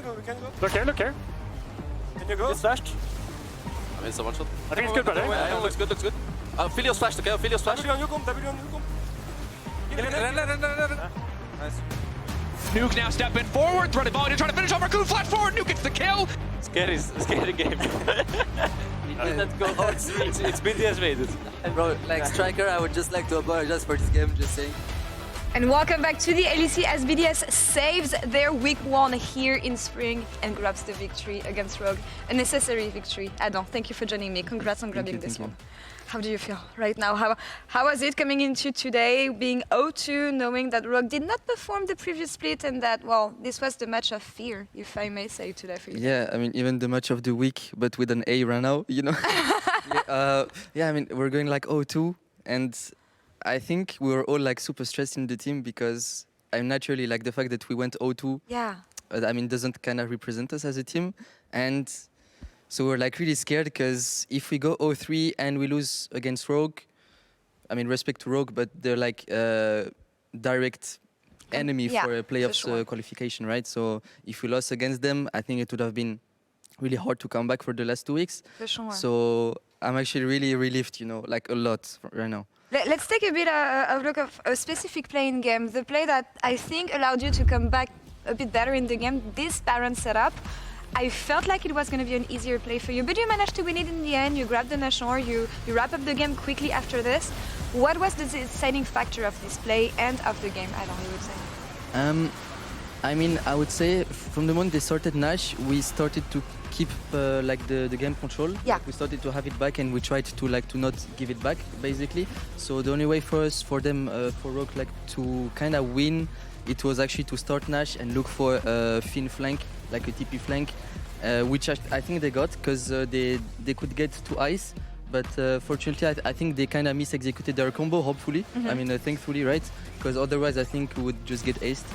go, we can go. Look here, look here. Can you go? It's flashed. I mean, someone shot. I think it's good, brother. Yeah, looks good, looks good. Philios flashed, okay? Philios flashed. W on you come, W on you come. Nice. Nuke now stepping forward, threaded volley to try to finish off Raccoon, flash forward, Nuke gets the kill! Scary game. We did not go hard three. It's been deactivated. And bro, like striker, I would just like to apologize for this game, just saying. And welcome back to the LEC as BDS saves their week 1 here in Spring and grabs the victory against Rogue. A necessary victory. Adam, thank you for joining me. Congrats on grabbing this one. How do you feel right now? How was it coming into today, being 0-2, knowing that Rogue did not perform the previous split and that, well, this was the match of fear, if I may say today for you? Yeah, I mean, even the match of the week, but with an A right now, you know? Yeah, I mean, we're going like 0-2 and I think we were all like super stressed in the team because I'm naturally like the fact that we went 0-2. Yeah. I mean, doesn't kind of represent us as a team. And so we're like really scared because if we go 0-3 and we lose against Rogue, I mean, respect to Rogue, but they're like direct enemy for a playoffs qualification, right? So if we lost against them, I think it would have been really hard to come back for the last 2 weeks. For sure. So I'm actually really relieved, you know, like a lot right now. Let's take a bit of a look of a specific play in game. The play that I think allowed you to come back a bit better in the game, this Baron setup. I felt like it was going to be an easier play for you, but you managed to win it in the end. You grabbed the Nashor, you wrap up the game quickly after this. What was the deciding factor of this play and of the game, Adam, you would say? I mean, I would say from the moment they started Nash, we started to keep like the game control. Yeah. Like we started to have it back, and we tried to not give it back, basically. So the only way for us, for them, for Rogue, like to kind of win, it was actually to start Nash and look for a Fin flank, like a TP flank, which I think they got because they could get to ice. But fortunately, I think they kind of mis-executed their combo, hopefully. I mean, thankfully, right? Because otherwise, I think we would just get aced.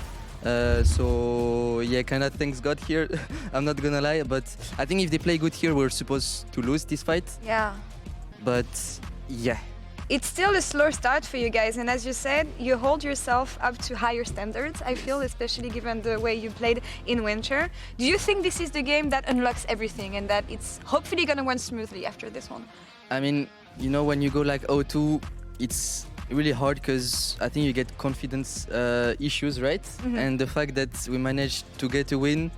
So yeah, kind of thanks God here. I'm not gonna lie, but I think if they play good here, we're supposed to lose this fight. Yeah. But yeah. It's still a slow start for you guys, and as you said, you hold yourself up to higher standards, I feel, especially given the way you played in winter. Do you think this is the game that unlocks everything and that it's hopefully gonna run smoothly after this one? I mean, you know, when you go like 0-2, it's really hard because I think you get confidence issues, right? And the fact that we managed to get a win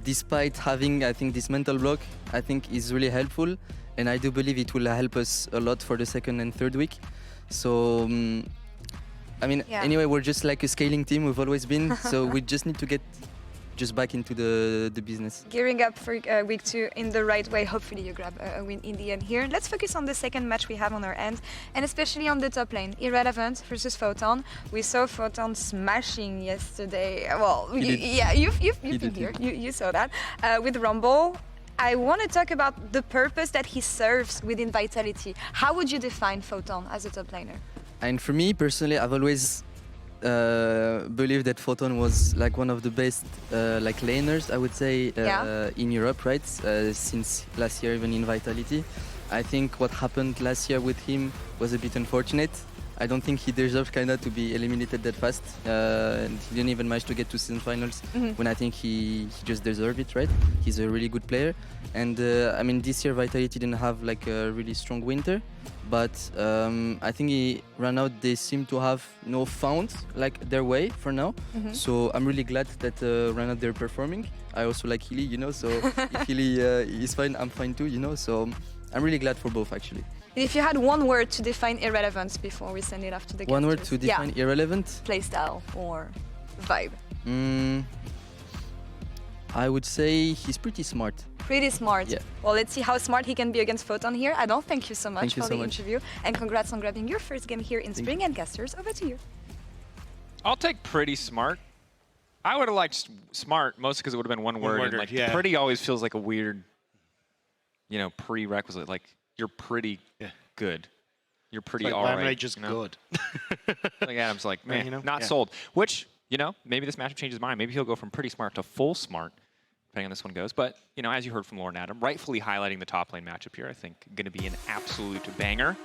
despite having, I think, this mental block, I think is really helpful. And I do believe it will help us a lot for the second and third week. So, I mean, anyway, we're just like a scaling team, we've always been. So we just need to get just back into the business. Gearing up for week 2 in the right way. Hopefully you grab a win in the end here. Let's focus on the second match we have on our end, and especially on the top lane. Irrelevant versus Photon. We saw Photon smashing yesterday. Well, you've been here. You saw that with Rumble. I want to talk about the purpose that he serves within Vitality. How would you define Photon as a top laner? And for me, personally, I've always believed that Photon was like one of the best like laners, I would say, in Europe, right? Since last year, even in Vitality. I think what happened last year with him was a bit unfortunate. I don't think he deserved kind of to be eliminated that fast. And he didn't even manage to get to season finals when I think he just deserved it, right? He's a really good player. And I mean, this year Vitality didn't have like a really strong winter, but I think right now they seem to have found like their way for now. So I'm really glad that right now they're performing. I also like Hyli, you know, so if Hyli is fine, I'm fine too, you know, so I'm really glad for both actually. If you had one word to define Irrelevance before we send it off to the One word to define Irrelevant? Playstyle or vibe? I would say he's pretty smart. Pretty smart. Yeah. Well, let's see how smart he can be against Photon here. I don't thank you so much for the interview. And congrats on grabbing your first game here in Spring. And casters, over to you. I'll take pretty smart. I would have liked smart, mostly because it would have been one word. And like pretty always feels like a weird, you know, prerequisite. Like, you're pretty good. You're pretty like, all right. Why am I just good? Like Adam's like, man, not sold. Which, you know, maybe this matchup changes his mind. Maybe he'll go from pretty smart to full smart, depending on this one goes. But, you know, as you heard from Laure and Adam, rightfully highlighting the top lane matchup here, I think going to be an absolute banger.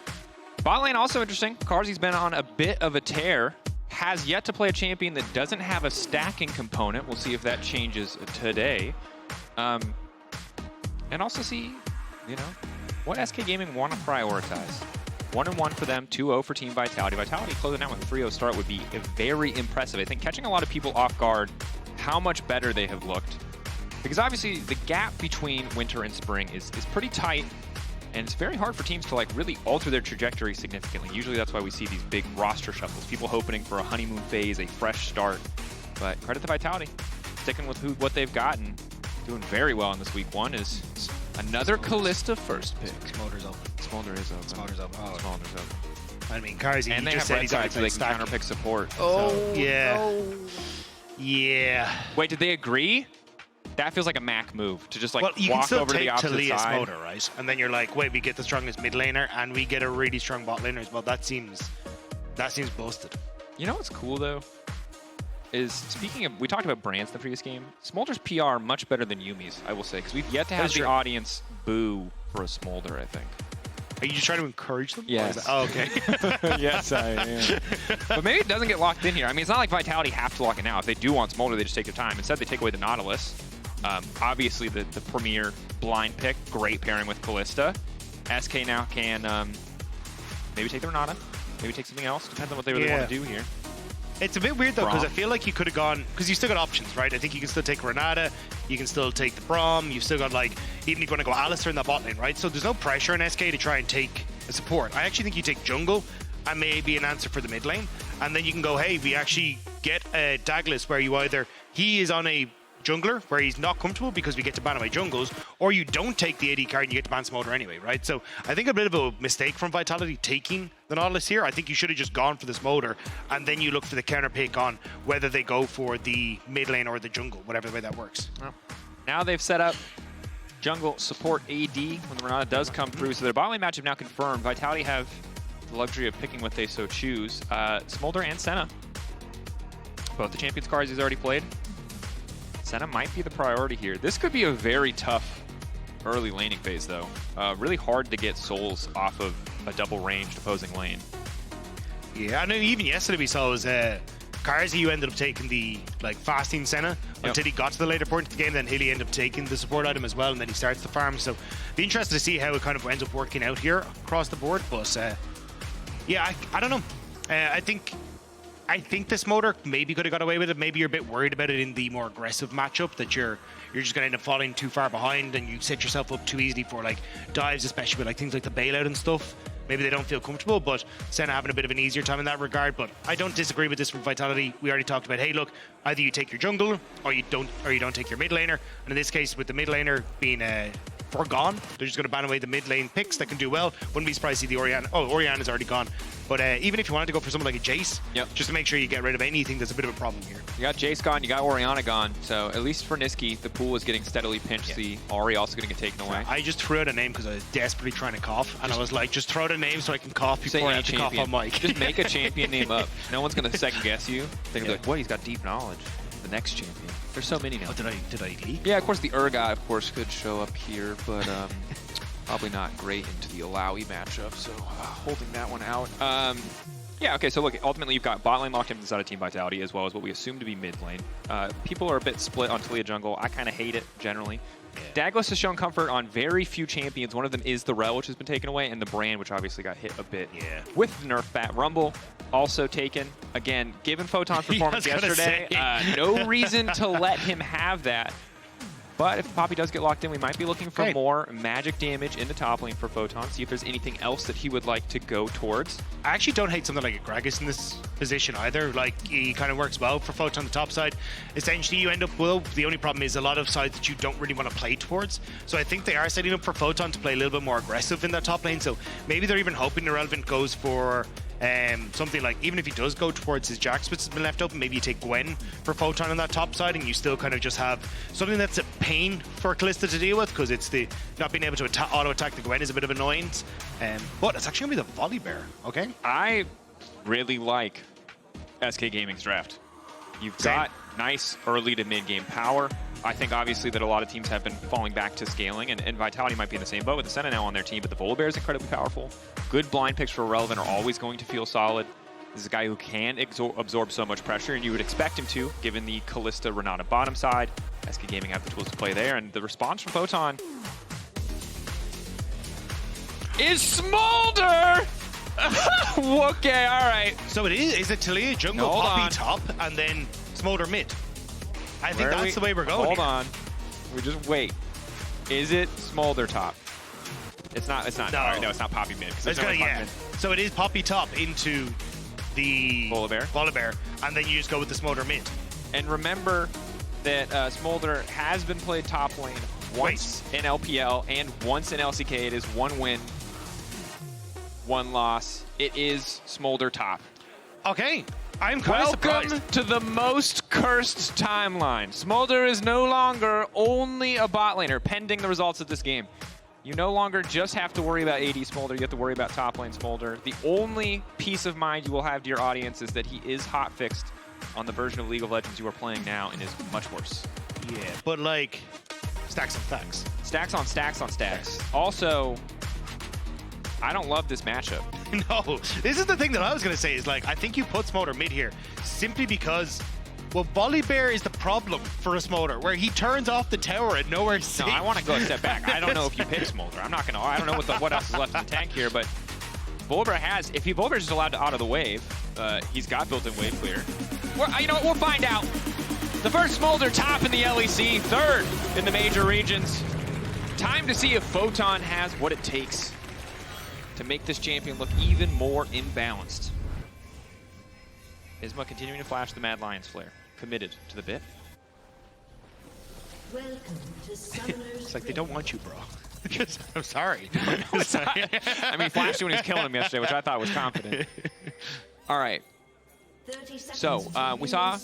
Bot lane also interesting. Carzzy's been on a bit of a tear. Has yet to play a champion that doesn't have a stacking component. We'll see if that changes today. And also see, you know, what SK Gaming want to prioritize. 1-1 for them, 2-0 for Team Vitality. Vitality closing out with a 3-0 start would be very impressive. I think catching a lot of people off guard, how much better they have looked. Because obviously the gap between winter and spring is pretty tight, and it's very hard for teams to like really alter their trajectory significantly. Usually that's why we see these big roster shuffles, people hoping for a honeymoon phase, a fresh start. But credit to Vitality, sticking with what they've gotten, doing very well in this week 1 is another Kalista first pick. Smolder's open. Smolder is open. Smolder's open. Oh. Smolder's open. I mean, Carzzy, And he they just have said red he's already side, so they played can stacking. counterpick support. Oh, so. yeah. Yeah. Wait, did they agree? That feels like a Mac move to just like Well, you can walk still over to take the opposite Taliyah side. Smolder, right? And then you're like, wait, we get the strongest mid laner and we get a really strong bot laner as well. That seems busted. You know what's cool though? Is speaking of, we talked about brands in the previous game. Smolder's PR much better than Yumi's, I will say, because we've yet to have That's the true. audience boo for a Smolder, I think. Are you just trying to encourage them? Or is Yes. that- oh, okay. Yes, I am. But maybe it doesn't get locked in here. I mean, it's not like Vitality have to lock it now. If they do want Smolder, they just take their time. Instead, they take away the Nautilus. Obviously, the premier blind pick, great pairing with Kalista. SK now can maybe take the Renata, maybe take something else. Depends on what they really want to do here. It's a bit weird though, because I Braum. feel like you could have gone, because you still got options, right? I think you can still take Renata, you can still take the Braum, you've still got like, even if you want to go Alistair in that bot lane, right? So there's no pressure on SK to try and take a support. I actually think you take jungle and maybe an answer for the mid lane, and then you can go, hey, we actually get a Daglas where you either, he is on a jungler where he's not comfortable because we get to ban away jungles, or you don't take the AD card and you get to ban Smolder anyway, right? So I think a bit of a mistake from Vitality taking the Nautilus here. I think you should have just gone for the Smolder and then you look for the counter pick on whether they go for the mid lane or the jungle, whatever the way that works. Well, now they've set up jungle support AD when the Renata does come through, so their bot lane matchup now confirmed. Vitality have the luxury of picking what they so choose. Smolder and Senna, both the champions cards he's already played. Senna might be the priority here. This could be a very tough early laning phase, though. Really hard to get souls off of a double-ranged opposing lane. Yeah, I know even yesterday we saw was Carzzy, who ended up taking the fasting Senna until he got to the later point of the game. Then Hilly ended up taking the support item as well, and then he starts the farm. So be interested to see how it kind of ends up working out here across the board. But yeah, I don't know. I think this Smolder maybe could have got away with it. Maybe you're a bit worried about it in the more aggressive matchup, that you're just going to end up falling too far behind and you set yourself up too easily for dives, especially with things like the bailout and stuff. Maybe they don't feel comfortable, but Senna having a bit of an easier time in that regard. But I don't disagree with this from Vitality. We already talked about, hey, look, either you take your jungle or you don't take your mid laner. And in this case, with the mid laner being foregone, they're just going to ban away the mid lane picks that can do well. Wouldn't be surprised to see the Orianna. Oh, Orianna's already gone. But even if you wanted to go for someone like a Jace, just to make sure you get rid of anything that's a bit of a problem here. You got Jace gone, you got Orianna gone, so at least for Nisqy, the pool is getting steadily pinched. The Ori also going to get taken away. I just threw out a name because I was desperately trying to cough, and I was like, just throw out a name so I can cough before I have to cough on mic. Just make a champion name up. No one's going to second guess you. They're going to be like, what, he's got deep knowledge. The next champion. There's so many now. Oh, did I leak? Yeah, of course the Urgot, of course, could show up here, but probably not great into the Alawi matchup, so holding that one out. Yeah, okay, so look, ultimately you've got bot lane locked in inside of Team Vitality, as well as what we assume to be mid lane. People are a bit split on Taliyah jungle. I kind of hate it, generally. Daglas has shown comfort on very few champions. One of them is the Rell, which has been taken away, and the Brand, which obviously got hit a bit with the nerf bat. Rumble, also taken. Again, given Photon's performance yesterday, no reason to let him have that. But if Poppy does get locked in, we might be looking for more magic damage in the top lane for Photon. See if there's anything else that he would like to go towards. I actually don't hate something like a Gragas in this position either. He kind of works well for Photon on the top side. Essentially, you end up, the only problem is a lot of sides that you don't really want to play towards. So I think they are setting up for Photon to play a little bit more aggressive in that top lane. So maybe they're even hoping Irrelevant goes for something like, even if he does go towards his Jax, which has been left open, maybe you take Gwen for Photon on that top side, and you still kind of just have something that's a pain for Kalista to deal with, because it's the not being able to auto-attack the Gwen is a bit of annoyance. But it's actually going to be the Volibear, okay? I really like SK Gaming's draft. You've got nice early to mid-game power. I think obviously that a lot of teams have been falling back to scaling, and Vitality might be in the same boat with the Senna now on their team, but the Volibear is incredibly powerful. Good blind picks for Irrelevant are always going to feel solid. This is a guy who can absorb so much pressure, and you would expect him to, given the Kalista Renata bottom side. SK Gaming have the tools to play there, and the response from Photon is Smolder! Okay, all right. So is it Taliyah jungle, Hold Poppy on. top, and then Smolder mid? I think that's the way we're going. Hold on. We just wait. Is it Smolder top? It's not. It's not. No. All right, no, it's not Poppy mid. 'Cause there's no way Poppy mid. So it is Poppy top into the Volibear, and then you just go with the Smolder mid. And remember that Smolder has been played top lane once in LPL and once in LCK. It is 1 win, 1 loss. It is Smolder top. Okay, I'm kind of surprised. Welcome to the most cursed timeline. Smolder is no longer only a bot laner, pending the results of this game. You no longer just have to worry about AD Smolder, you have to worry about top lane Smolder. The only peace of mind you will have to your audience is that he is hotfixed on the version of League of Legends you are playing now and is much worse. Yeah, but like, stacks on stacks. Stacks on stacks on stacks. Also, I don't love this matchup. No, this is the thing that I was going to say is like, I think you put Smolder mid here simply because, well, Volibear is the problem for a Smolder, where he turns off the tower and nowhere's safe. No, I want to go a step back. I don't know if you pick Smolder. I'm not going to, I don't know what else is left in the tank here, but Volibear has, if Volibear is just allowed to auto the wave, he's got built-in wave clear. You know what, we'll find out. The first Smolder top in the LEC, 3rd in the major regions. Time to see if Photon has what it takes to make this champion look even more imbalanced. Isma continuing to flash the Mad Lion's flare. Committed to the bit. Welcome to Summoner's It's like, they don't want you, bro. I'm sorry. I mean, flashed when he was killing him yesterday, which I thought was confident. All right. 30 seconds So, we saw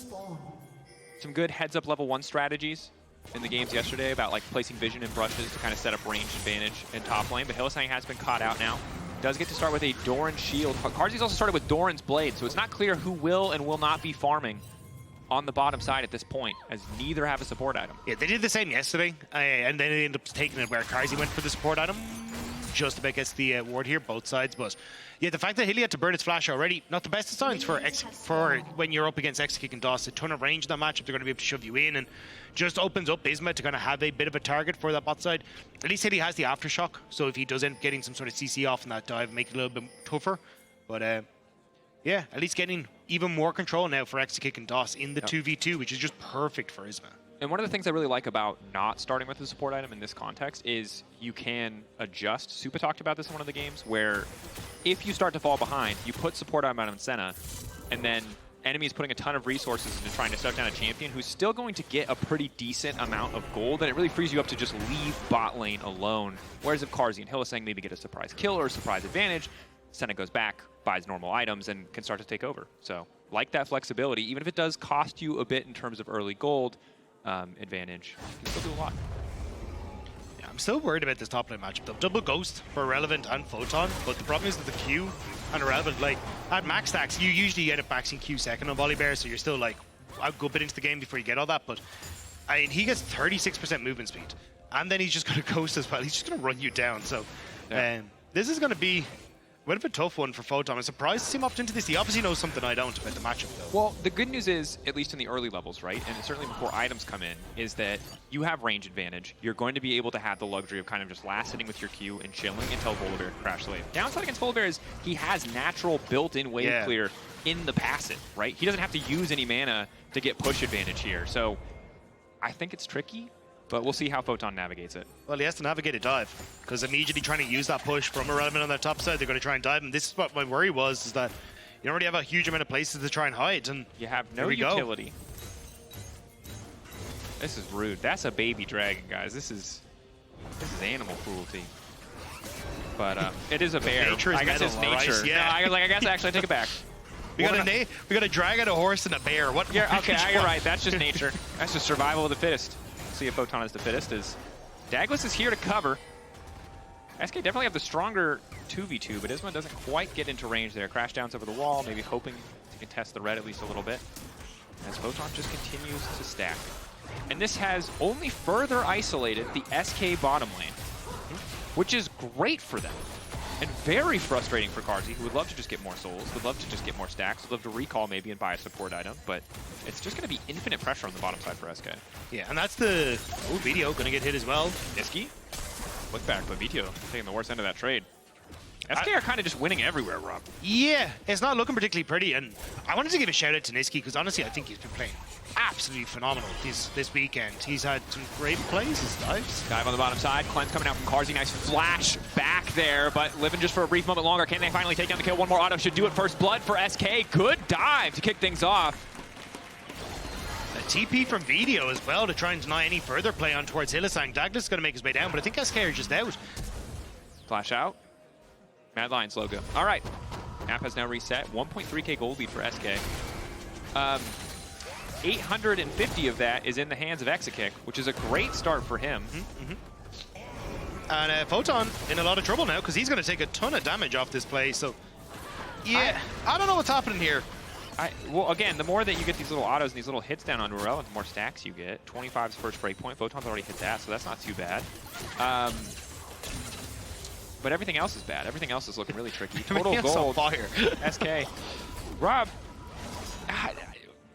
some good heads-up level 1 strategies in the games yesterday about like placing vision and brushes to kind of set up range advantage in top lane, but Hylissang has been caught out now. Does get to start with a Doran shield. Carzzy's also started with Doran's blade, so it's not clear who will and will not be farming on the bottom side at this point, as neither have a support item. Yeah, they did the same yesterday, and then they ended up taking it where Carzzy went for the support item. Just about gets the ward here, both sides. But yeah, the fact that Hylia had to burn its flash already, not the best of signs for when you're up against Exakick and DOS. A ton of range in that matchup, they're going to be able to shove you in, and just opens up Isma to kind of have a bit of a target for that bot side. At least Hylia has the aftershock, so if he does end up getting some sort of CC off in that dive, make it a little bit tougher. But yeah, at least getting even more control now for Exakick and DOS in the 2v2, which is just perfect for Isma. And one of the things I really like about not starting with the support item in this context is you can adjust. Supa talked about this in one of the games, where if you start to fall behind, you put support item on Senna, and then enemies putting a ton of resources into trying to shut down a champion who's still going to get a pretty decent amount of gold, and it really frees you up to just leave bot lane alone. Whereas if Carzzy and Hylissang maybe get a surprise kill or a surprise advantage, Senna goes back, buys normal items, and can start to take over. So, like that flexibility, even if it does cost you a bit in terms of early gold advantage, you can still do a lot. Yeah, I'm still worried about this top lane matchup though. Double Ghost for Irrelevant and Photon, but the problem is that the Q and Irrelevant, like, at max stacks, you usually end up maxing Q second on Volibear, so you're still like, a good bit into the game before you get all that, but I mean, he gets 36% movement speed, and then he's just going to Ghost as well. He's just going to run you down, so this is going to be a bit of a tough one for Photon. I'm surprised to see him opt into this. He obviously knows something I don't about the matchup, though. Well, the good news is, at least in the early levels, right, and certainly before items come in, is that you have range advantage. You're going to be able to have the luxury of kind of just last sitting with your Q and chilling until Volibear crash lane. Downside against Volibear is he has natural built-in wave clear in the passive, right? He doesn't have to use any mana to get push advantage here. So I think it's tricky, but we'll see how Photon navigates it. Well, he has to navigate a dive, because immediately trying to use that push from Irrelevant on that top side, they're going to try and dive, and this is what my worry was, is that you don't really have a huge amount of places to try and hide, and you have no utility. This is rude. That's a baby dragon, guys. This is animal cruelty. But it is a bear. Nature is I guess it's nature. Right? Yeah. No, I guess actually I take it back. we got a dragon, a horse, and a bear. What? Yeah, okay, you're right. That's just nature. That's just survival of the fittest. See if Photon is the fittest. Daglas is here to cover. SK definitely have the stronger 2v2, but Isma doesn't quite get into range there. Crash downs over the wall, maybe hoping to contest the red at least a little bit. As Photon just continues to stack. And this has only further isolated the SK bottom lane, which is great for them. And very frustrating for Carzzy, who would love to just get more souls, would love to just get more stacks, would love to recall maybe and buy a support item, but it's just going to be infinite pressure on the bottom side for SK. Yeah, and that's the... Oh, Vetheo going to get hit as well. Nisqy? Look back, but Vetheo taking the worst end of that trade. SK are kind of just winning everywhere, Rob. Yeah, it's not looking particularly pretty, and I wanted to give a shout out to Nisqy because honestly, I think he's been playing absolutely phenomenal this weekend. He's had some great plays, his dives. Dive on the bottom side, cleanse coming out from Carzzy, nice flash back there, but living just for a brief moment longer. Can they finally take down the kill? One more auto should do it. First blood for SK. Good dive to kick things off. A TP from Vetheo as well to try and deny any further play on towards Hylissang. Daglas is going to make his way down, but I think SK are just out. Flash out. Mad Lions logo. All right. Map has now reset. 1.3k gold lead for SK. 850 of that is in the hands of Exakick, which is a great start for him. And Photon in a lot of trouble now because he's going to take a ton of damage off this play. So, yeah, I don't know what's happening here. Well, again, the more that you get these little autos and these little hits down on Rell, the more stacks you get. 25's first breakpoint. Photon's already hit that, so that's not too bad. But everything else is bad. Everything else is looking really tricky. Total gold. Fire. SK. Rob,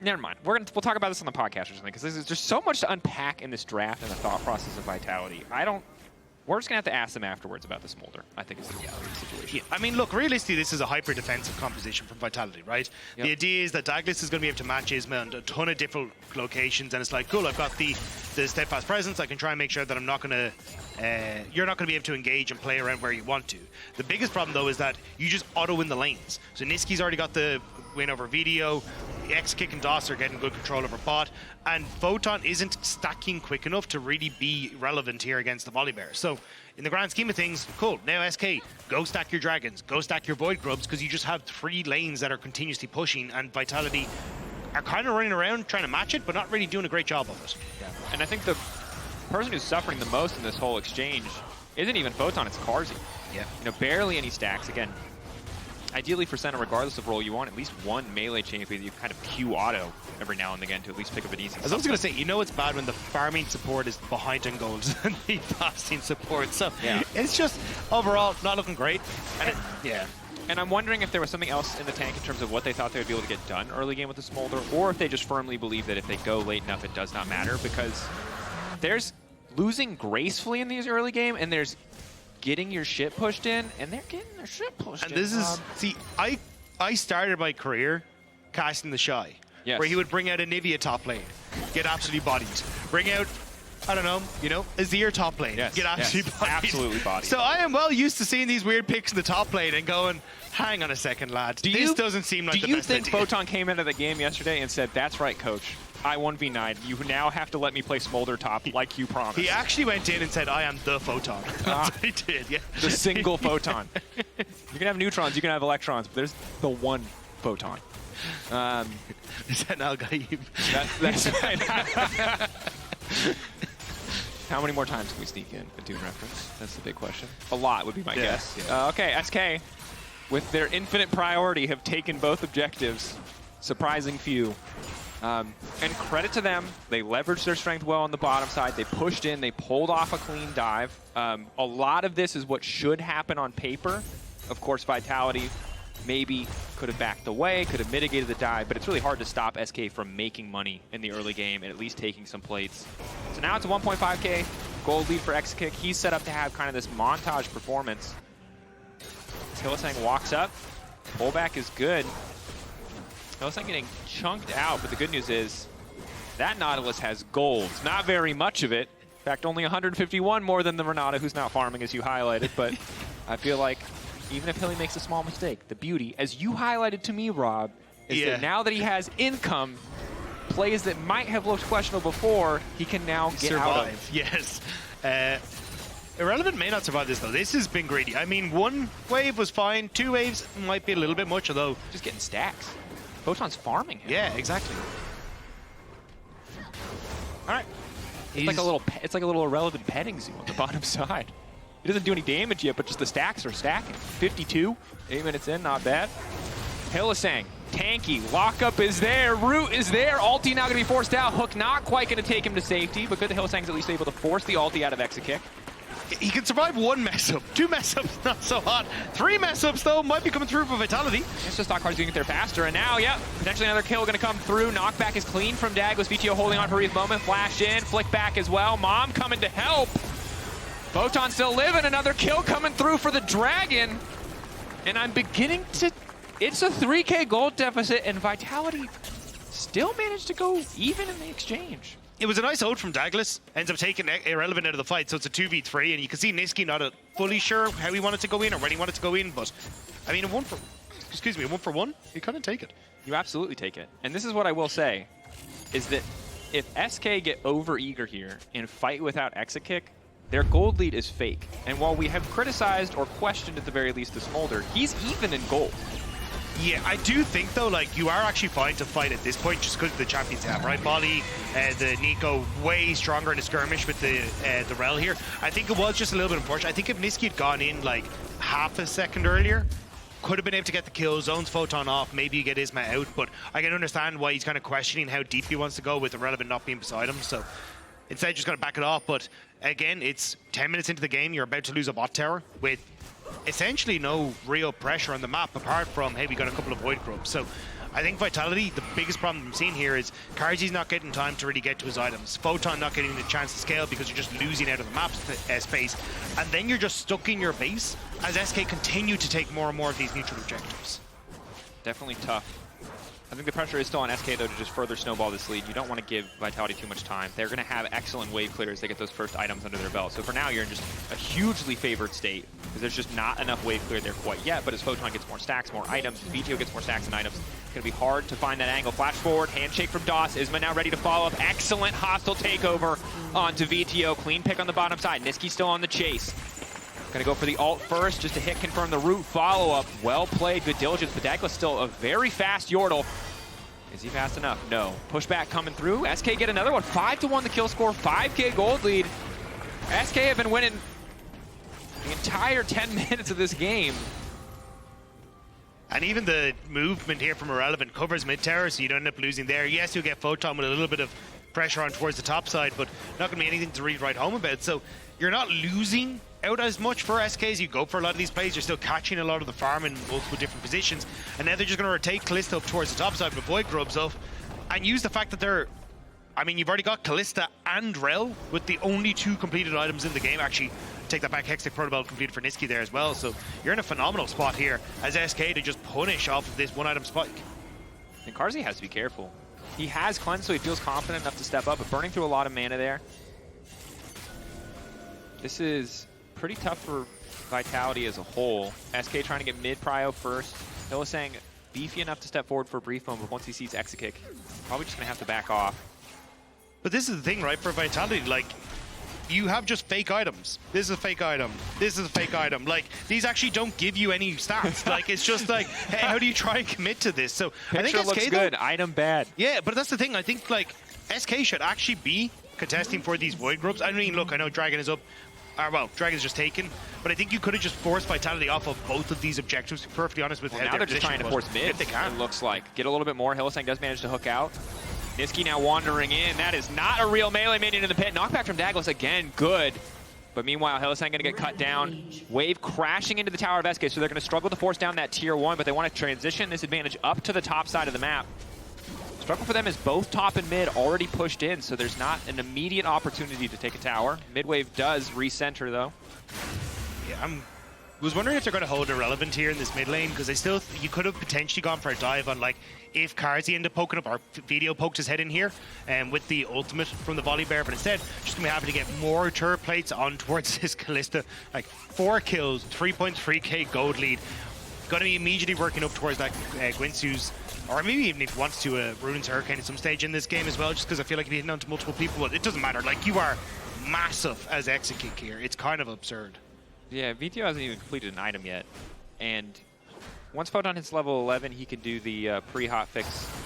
never mind. We'll talk about this on the podcast or something because there's just so much to unpack in this draft and the thought process of Vitality. We're just going to have to ask them afterwards about the Smolder, I think is the reality of the situation. Yeah, I mean, look, realistically, this is a hyper-defensive composition from Vitality, right? Yep. The idea is that Daglas is going to be able to match Isma on a ton of different locations, and it's like, cool, I've got the steadfast presence. I can try and make sure that I'm not going to... you're not going to be able to engage and play around where you want to. The biggest problem, though, is that you just auto-win the lanes. So Nisqy's already got the win over Vetheo. Exakick and DOS are getting good control over bot, and Photon isn't stacking quick enough to really be relevant here against the Volibear. So, in the grand scheme of things, cool. Now SK, go stack your dragons, go stack your void grubs, because you just have 3 lanes that are continuously pushing, and Vitality are kind of running around trying to match it, but not really doing a great job of it. Yeah. And I think the person who's suffering the most in this whole exchange isn't even Photon, it's Carzzy. Yeah. You know, barely any stacks. Again, ideally for Senna, regardless of role, you want at least one melee champion that you kind of Q auto every now and again to at least pick up an easy. As I was going to say, you know it's bad when the farming support is behind on goals and the fasting support. So yeah, it's just overall not looking great. And yeah. And I'm wondering if there was something else in the tank in terms of what they thought they would be able to get done early game with the Smolder, or if they just firmly believe that if they go late enough, it does not matter, because there's losing gracefully in these early game, and there's getting your shit pushed in, and they're getting their shit pushed in. And this is, see, I started my career casting the Shy, where he would bring out a Nivea top lane, get absolutely bodied. Bring out, I don't know, you know, Azir top lane, get absolutely bodied. Absolutely bodied. So I am well used to seeing these weird picks in the top lane and going, hang on a second, lads. This doesn't seem like the best idea. Do you think Photon came into the game yesterday and said, that's right, coach, I 1v9. You now have to let me play Smolder top like you promised. He actually went in and said, I am the Photon. That's what he did, yeah. The single Photon. You can have neutrons, you can have electrons, but there's the one Photon. Is that now guy? That's right. How many more times can we sneak in a Dune reference? That's the big question. A lot would be my guess. Yeah. Okay, SK, with their infinite priority, have taken both objectives. Surprising few. And credit to them, they leveraged their strength well on the bottom side. They pushed in, they pulled off a clean dive. A lot of this is what should happen on paper. Of course, Vitality maybe could have backed away, could have mitigated the dive, but it's really hard to stop SK from making money in the early game and at least taking some plates. So now it's a 1.5k gold lead for Exakick. He's set up to have kind of this montage performance. Hylissang walks up, pullback is good. Hylissang getting chunked out, but the good news is that Nautilus has gold. Not very much of it. In fact, only 151 more than the Renata, who's not farming, as you highlighted. But I feel like even if Hilly makes a small mistake, the beauty, as you highlighted to me, Rob, is that now that he has income, plays that might have looked questionable before, he can now get out of. Yes. Irrelevant may not survive this, though. This has been greedy. I mean, 1 wave was fine. 2 waves might be a little bit much, although... Just getting stacks. Photon's farming him. Yeah, exactly. All right. It's like a little irrelevant petting zoo on the bottom side. He doesn't do any damage yet, but just the stacks are stacking. 52, 8 minutes in, not bad. Hylissang, tanky, lockup is there, root is there, ulti now going to be forced out, hook not quite going to take him to safety, but good that Hylissang's at least able to force the ulti out of Exakick. He can survive 1 mess up, 2 mess ups, not so hot. 3 mess ups though might be coming through for Vitality. It's just thought Carzzy can get there faster, and now, yep, potentially another kill going to come through. Knockback is clean from Daglas. Vetheo holding on for a brief moment, flash in, flick back as well. Mom coming to help. Photon still living, another kill coming through for the Dragon. And I'm beginning to, it's a 3K gold deficit, and Vitality still managed to go even in the exchange. It was a nice ult from Daglas, ends up taking Irrelevant out of the fight, so it's a 2v3, and you can see Nisqy not fully sure how he wanted to go in or when he wanted to go in, but I mean, a 1 for 1, you kind of take it. You absolutely take it. And this is what I will say, is that if SK get over-eager here and fight without Exakick, their gold lead is fake. And while we have criticized or questioned at the very least the Smolder, he's even in gold. Yeah, I do think though, like, you are actually fine to fight at this point just because of the champions have, right? Volley, the Neeko way stronger in a skirmish with the Rell here. I think it was just a little bit unfortunate. I think if Nisqy had gone in like half a second earlier, could have been able to get the kill, zones Photon off, maybe you get Isma out, but I can understand why he's kind of questioning how deep he wants to go with Irrelevant not being beside him, so instead just going to back it off. But again, it's 10 minutes into the game, you're about to lose a bot tower with essentially no real pressure on the map apart from, hey, we got a couple of void grubs. So I think Vitality, the biggest problem I'm seeing here is Carzzy's not getting time to really get to his items. Photon not getting the chance to scale because you're just losing out of the map space. And then you're just stuck in your base as SK continue to take more and more of these neutral objectives. Definitely tough. I think the pressure is still on SK though to just further snowball this lead. You don't want to give Vitality too much time. They're going to have excellent wave clears. They get those first items under their belt. So for now, you're in just a hugely favored state because there's just not enough wave clear there quite yet. But as Photon gets more stacks, more items, as Vetheo gets more stacks and items, it's going to be hard to find that angle. Flash forward, handshake from DOS. Isma now ready to follow up. Excellent hostile takeover onto Vetheo. Clean pick on the bottom side. Nisqy still on the chase. Gonna go for the ult first, just to hit confirm the root follow-up. Well played, good diligence, but Daglas still a very fast Yordle. Is he fast enough? No. Pushback coming through. SK get another one. 5-1 the kill score, 5K gold lead. SK have been winning the entire 10 minutes of this game. And even the movement here from Irrelevant covers mid-tower, so you don't end up losing there. Yes, you'll get Photon with a little bit of pressure on towards the top side, but not going to be anything to read right home about. So you're not losing out as much for SK as you go for a lot of these plays. You're still catching a lot of the farm in multiple different positions. And now they're just going to rotate Kalista up towards the top side with Void Grubs up and use the fact that they're... I mean, you've already got Kalista and Rell with the only 2 completed items in the game. Actually, take that back, Hextech Protocol completed for Nisqy there as well. So you're in a phenomenal spot here as SK to just punish off of this 1-item spike. And Carzzy has to be careful. He has cleanse, so he feels confident enough to step up, but burning through a lot of mana there. This is pretty tough for Vitality as a whole. SK trying to get mid-prio first. Hylissang beefy enough to step forward for a brief moment, but once he sees Exakick, probably just going to have to back off. But this is the thing, right, for Vitality, like, you have just fake items. This is a fake item. This is a fake item. Like, these actually don't give you any stats. Like, it's just like, hey, how do you try and commit to this? So Picture I think SK looks good, item bad. Yeah, but that's the thing. I think, like, SK should actually be contesting for these Void Grubs. I mean, look, I know Dragon is up. Well, Dragon's just taken, but I think you could have just forced Vitality off of both of these objectives, to be perfectly honest with now they're just trying to force mid, if they can. it looks like. Get a little bit more. Hylissang does manage to hook out. Nisqy now wandering in. That is not a real melee minion in the pit. Knockback from Daglas again, good. But meanwhile, Hylissang going to get cut down. Wave crashing into the tower of SK, so they're going to struggle to force down that tier 1, but they want to transition this advantage up to the top side of the map. Struggle for them is both top and mid already pushed in, so there's not an immediate opportunity to take a tower. Midwave does recenter, though. Yeah, I was wondering if they're going to hold Irrelevant here in this mid lane, because you could have potentially gone for a dive on, like, if Carzzy ended up poking up, or Vetheo poked his head in here, with the ultimate from the Volibear, but instead, just going to be having to get more turret plates on towards this Kalista. Like, 4 kills, 3.3k gold lead. Going to be immediately working up towards that Gwinsu's, or maybe even if he wants to Ruin's Hurricane at some stage in this game as well, just because I feel like if you're hitting onto multiple people, well, it doesn't matter. Like, you are massive as Exakick here. It's kind of absurd. Yeah, Vetheo hasn't even completed an item yet, and once Photon hits level 11, he can do the pre-hotfix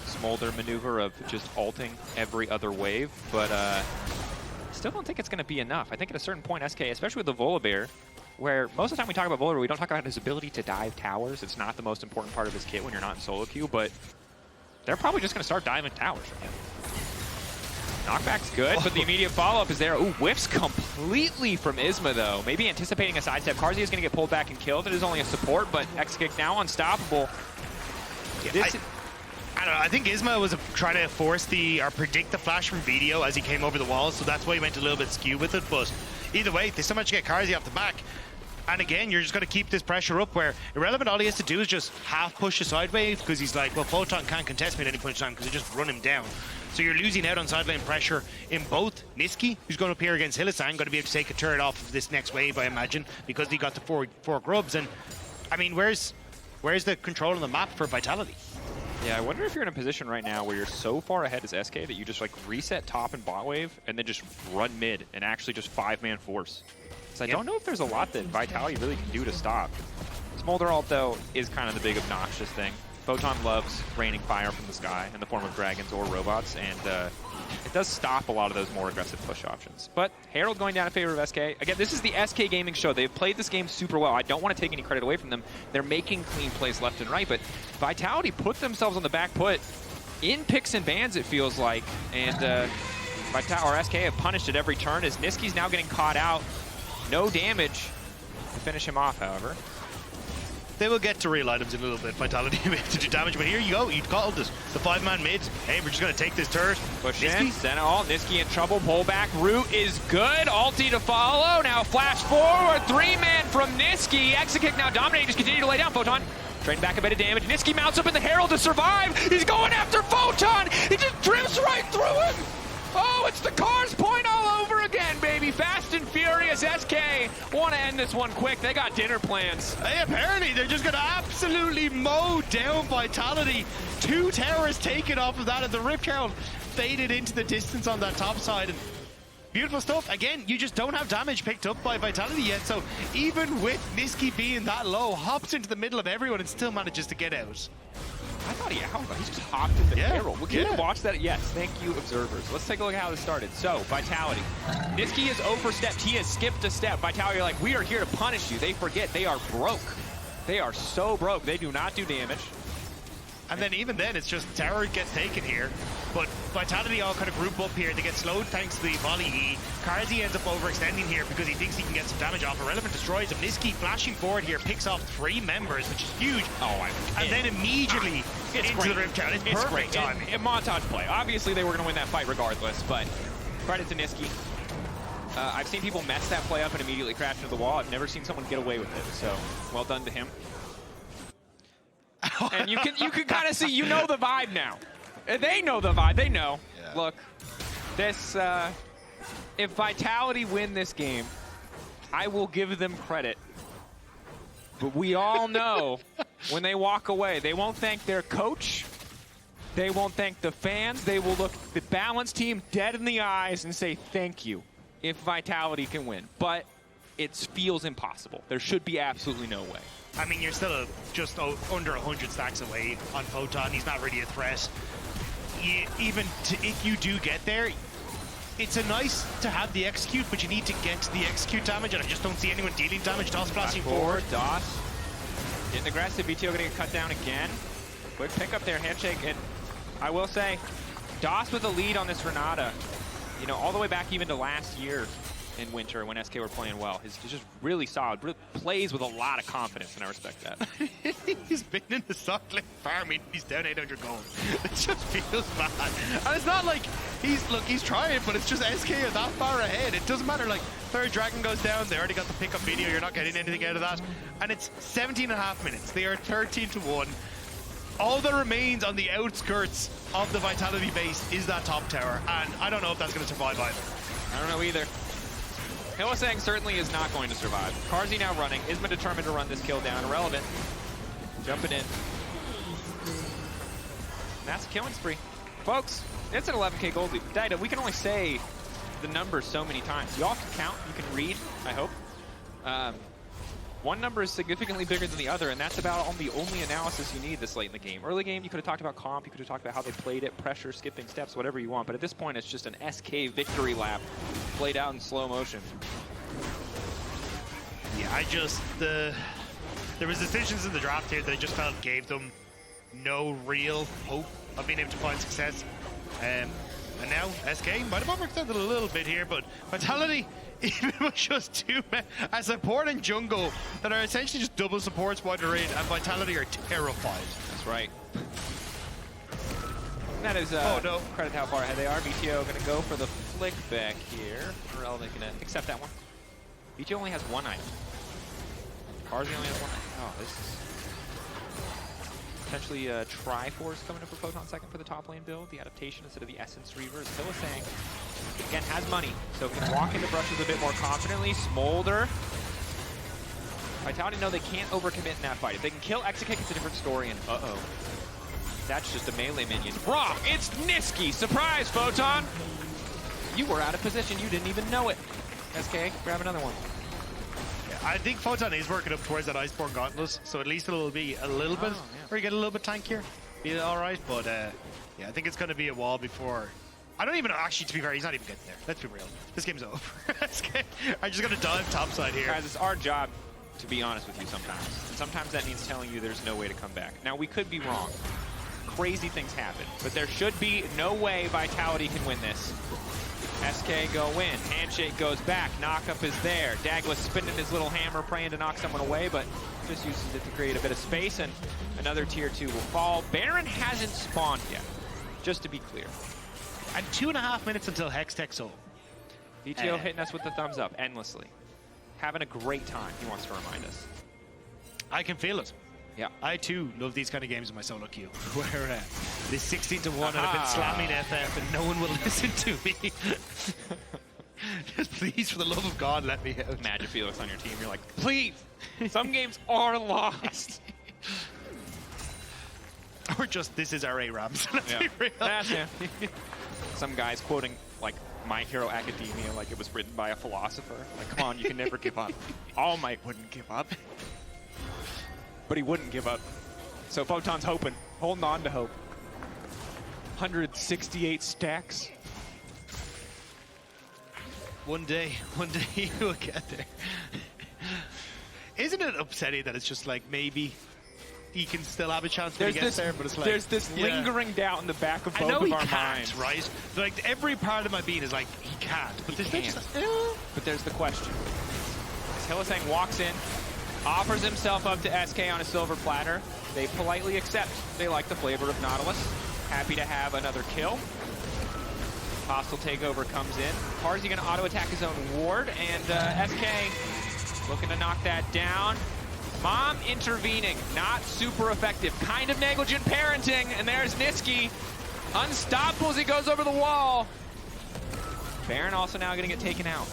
Smolder maneuver of just ulting every other wave, but still don't think it's going to be enough. I think at a certain point, SK, especially with the Volibear, where most of the time we talk about Volibear, we don't talk about his ability to dive towers. It's not the most important part of his kit when you're not in solo queue, but they're probably just going to start diving towers right now. Knockback's good, but the immediate follow-up is there. Ooh, whiffs completely from Isma, though. Maybe anticipating a sidestep. Carzzy is going to get pulled back and killed. It is only a support, but Exakick now unstoppable. Yeah, I don't know. I think Isma was trying to force or predict the flash from Vetheo as he came over the wall, so that's why he went a little bit skew with it. But either way, they still managed to get Carzzy off the back. And again, you're just going to keep this pressure up where Irrelevant, all he has to do is just half push the side wave because he's like, well, Photon can't contest me at any point in time because they just run him down. So you're losing out on side lane pressure in both Nisqy, who's going to appear against Hylissang, going to be able to take a turret off of this next wave, I imagine, because he got the four grubs. And I mean, where's the control on the map for Vitality? Yeah, I wonder if you're in a position right now where you're so far ahead as SK that you just like reset top and bot wave and then just run mid and actually just 5-man force. So I don't know if there's a lot that Vitality really can do to stop. Smolder ult, though, is kind of the big obnoxious thing. Photon loves raining fire from the sky in the form of dragons or robots, and it does stop a lot of those more aggressive push options. But Herald going down in favor of SK. Again, this is the SK Gaming show. They've played this game super well. I don't want to take any credit away from them. They're making clean plays left and right, but Vitality put themselves on the back foot in picks and bans, it feels like, and SK have punished at every turn as Nisqy's now getting caught out. No damage to finish him off, however. They will get to real items in a little bit. Vitality will be able to do damage, but here you go. You called this. The 5-man mid. Hey, we're just going to take this turret. Push in. Senna ult. Nisqy in trouble. Pull back. Root is good. Ulti to follow. Now flash forward. 3-man from Nisqy. Exakick now dominating. Just continue to lay down. Photon trading back a bit of damage. Nisqy mounts up in the Herald to survive. He's going after Photon. He just drifts right through him. Oh, it's the Cars point all over again, baby. Fast and furious. SK want to end this one quick. They got dinner plans. Hey, apparently they're just going to absolutely mow down Vitality. 2 towers taken off of that, and the Rip Herald faded into the distance on that top side. And beautiful stuff. Again, you just don't have damage picked up by Vitality yet, so even with Nisqy being that low, hops into the middle of everyone and still manages to get out. I thought he just hopped in the Herald. Can you watch that? Yes, thank you, observers. Let's take a look at how this started. So, Vitality. Nisqy is overstepped. He has skipped a step. Vitality are like, we are here to punish you. They forget they are broke. They are so broke. They do not do damage. And then even then, it's just Tower gets taken here. But Vitality all kind of group up here. They get slowed thanks to the volley E. Carzzy ends up overextending here because he thinks he can get some damage off. Irrelevant destroys him. Nisqy flashing forward here picks off 3 members, which is huge. And then immediately into the Rip Herald. It's perfect timing. Montage play. Obviously, they were going to win that fight regardless, but credit to Nisqy. I've seen people mess that play up and immediately crash into the wall. I've never seen someone get away with it, so well done to him. And you can kind of see, you know the vibe now. They know the vibe. They know. Yeah. Look, this if Vitality win this game, I will give them credit. But we all know when they walk away, they won't thank their coach. They won't thank the fans. They will look the balanced team dead in the eyes and say thank you if Vitality can win. But it feels impossible. There should be absolutely no way. I mean, you're still just under 100 stacks away on Photon. He's not really a threat. If you do get there, it's nice to have the execute, but you need to get to the execute damage, and I just don't see anyone dealing damage. DOS flashing forward. DOS getting aggressive. Vetheo getting cut down again. Quick pickup there, handshake, and I will say, DOS with a lead on this Renata. You know, all the way back even to last year in winter when SK were playing well. He's just really solid. Plays with a lot of confidence, and I respect that. He's been in the soft lane farming. He's down 800 gold. It just feels bad. And it's not like he's trying, but it's just SK are that far ahead. It doesn't matter. Like, third dragon goes down. They already got the pickup video. You're not getting anything out of that. And it's 17.5 minutes. They are 13-1. All that remains on the outskirts of the Vitality base is that top tower. And I don't know if that's going to survive either. I don't know either. Hylissang certainly is not going to survive. Carzzy now running. Isma determined to run this kill down. Irrelevant. Jumping in. And that's a killing spree. Folks, it's an 11k gold lead. Dagda, we can only say the numbers so many times. You all can count. You can read, I hope. One number is significantly bigger than the other, and that's about the only analysis you need this late in the game. Early game, you could have talked about comp, you could have talked about how they played it, pressure, skipping steps, whatever you want, but at this point, it's just an SK victory lap played out in slow motion. Yeah, there was decisions in the draft here that I just felt gave them no real hope of being able to find success. And now SK might have overextended a little bit here, but Vitality, even with just 2 men, a support and jungle that are essentially just double supports while they're in, and Vitality are terrified. That's right. That is credit how far ahead they are. Vetheo going to go for the flick back here. Rell going to accept that one. Vetheo only has 1 item. Carzzy only has 1 item. Oh, this is potentially a Triforce coming up for Photon second for the top lane build. The adaptation instead of the Essence Reaver. Hylissang, again, has money, so can walk into brushes a bit more confidently. Smolder. Vitality know they can't overcommit in that fight. If they can kill Exakick, it's a different story, and uh-oh. That's just a melee minion. Wrong! It's Nisqy! Surprise, Photon! You were out of position. You didn't even know it. SK, grab another one. Yeah, I think Photon is working up towards that Iceborne Gauntlet, so at least it'll be a little bit, where you get a little bit tankier. Be alright, but yeah, I think it's going to be a wall before. I don't even, actually, to be fair, he's not even getting there. Let's be real. This game's over. SK are just going to dive topside here. Guys, it's our job to be honest with you sometimes. And sometimes that means telling you there's no way to come back. Now, we could be wrong. Crazy things happen, but there should be no way Vitality can win this. SK go in, handshake goes back, knockup is there. Daglas spinning his little hammer, praying to knock someone away, but just uses it to create a bit of space, and another tier 2 will fall. Baron hasn't spawned yet, just to be clear. And 2.5 minutes until Hex takes home. Vetheo hitting us with the thumbs up endlessly. Having a great time, he wants to remind us. I can feel it. Yeah. I too love these kind of games in my solo queue, where it is 16-1 and I've been slamming FF and no one will listen to me. Just please, for the love of God, let me out. Imagine Felix on your team, you're like, please, some games are lost. Or just, this is our A-Rams, let's be real. Some guys quoting, like, My Hero Academia like it was written by a philosopher. Like, come on, you can never give up. All Might wouldn't give up. But he wouldn't give up. So Photon's hoping, holding on to hope. 168 stacks. One day he will get there. Isn't it upsetting that it's just like maybe he can still have a chance when he gets there, but it's like there's this lingering doubt in the back of both I know of our he can't, minds, right? Like every part of my being is like he can't, but there's just but there's the question. As Hylissang walks in, offers himself up to SK on a silver platter. They politely accept. They like the flavor of Nautilus. Happy to have another kill. Hostile takeover comes in. Carzzy going to auto-attack his own ward, and SK looking to knock that down. Mom intervening, not super effective. Kind of negligent parenting, and there's Nisqy. Unstoppable as he goes over the wall. Baron also now going to get taken out.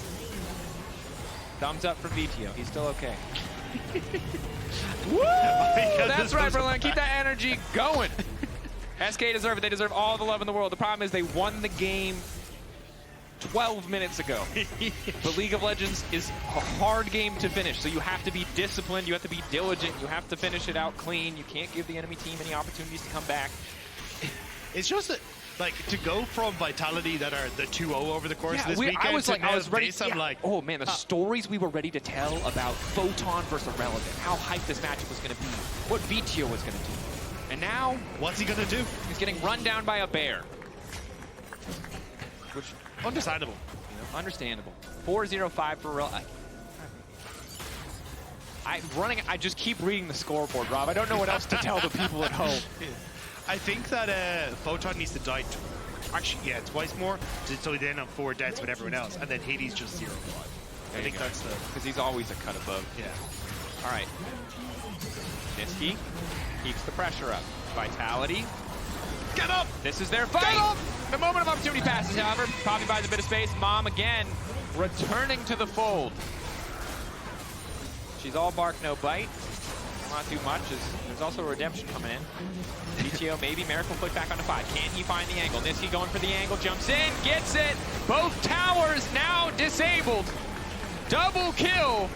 Thumbs up for Vetheo. He's still okay. Woo! That's right, Berlin. Keep that energy going. SK deserve it. They deserve all the love in the world. The problem is they won the game 12 minutes ago. But League of Legends is a hard game to finish, so you have to be disciplined, you have to be diligent, you have to finish it out clean. You can't give the enemy team any opportunities to come back. It's just that, like, to go from Vitality that are the 2-0 over the course of this weekend I was ready. I'm like, oh man, the stories we were ready to tell about Photon versus Irrelevant, how hyped this matchup was going to be, what Vetheo was going to do. And now, what's he going to do? He's getting run down by a bear. Which, understandable. You know, understandable. 4-0-5 for Rell. I just keep reading the scoreboard, Rob. I don't know what else to tell the people at home. I think that Photon needs to die twice more, so they then have 4 deaths with everyone else, and then Hades just 0-5. I think that's the... Because he's always a cut above. Yeah. All right. Nisqy keeps the pressure up. Vitality. Get up! This is their fight! Get up! The moment of opportunity passes, however. Poppy buys a bit of space. Mom again returning to the fold. She's all bark, no bite. Not too much, as there's also a redemption coming in. Vetheo maybe, Miracle flick back onto 5. Can he find the angle? Nisqy going for the angle, jumps in, gets it! Both towers now disabled! Double kill!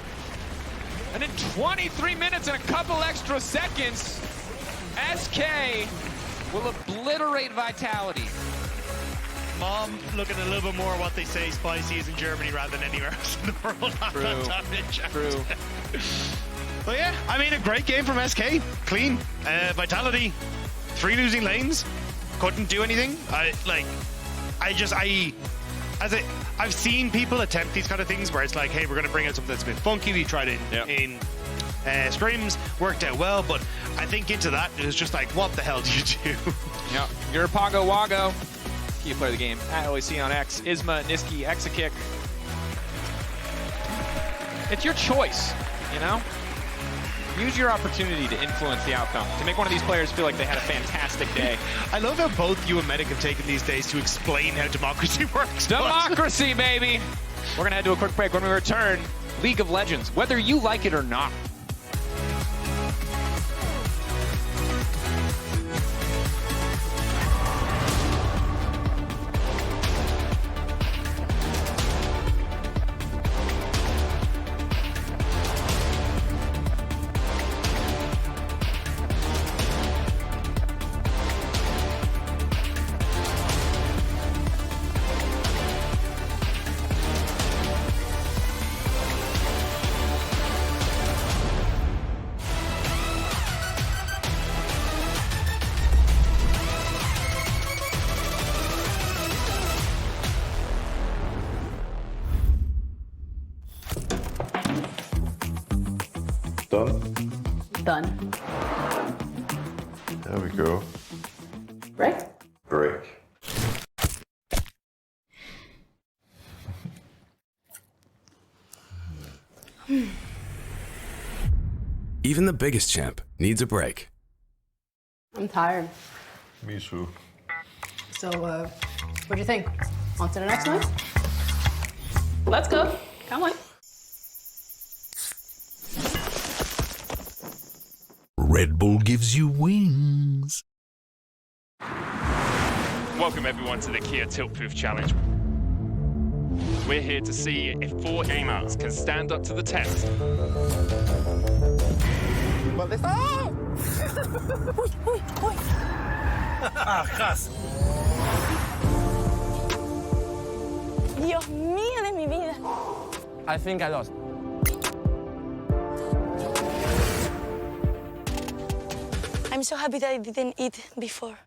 And in 23 minutes and a couple extra seconds, SK will obliterate Vitality. Mom looking a little bit more what they say spicy is in Germany rather than anywhere else in the world. True. But yeah, I mean, a great game from SK. Clean. Vitality, 3 losing lanes. Couldn't do anything. I've seen people attempt these kind of things where it's like, hey, we're going to bring out something that's a bit funky. We tried it in scrims, worked out well, but I think into that, it was just like, what the hell do you do? Yeah, you're Pago Wago. Key player of the game at LEC on X. Isma, Nisqy, Exakick. It's your choice, you know? Use your opportunity to influence the outcome, to make one of these players feel like they had a fantastic day. I love how both you and Medic have taken these days to explain how democracy works. Democracy, baby! We're gonna head to a quick break. When we return, League of Legends, whether you like it or not. Done. There we go. Break? Break. Even the biggest champ needs a break. I'm tired. Me too. So, what do you think? On to the next one? Let's go. Come on. Red Bull gives you wings. Welcome everyone to the Kia Tilt Proof Challenge. We're here to see if 4 gamers can stand up to the test. Dios mío de mi vida. I think I lost. I'm so happy that I didn't eat before.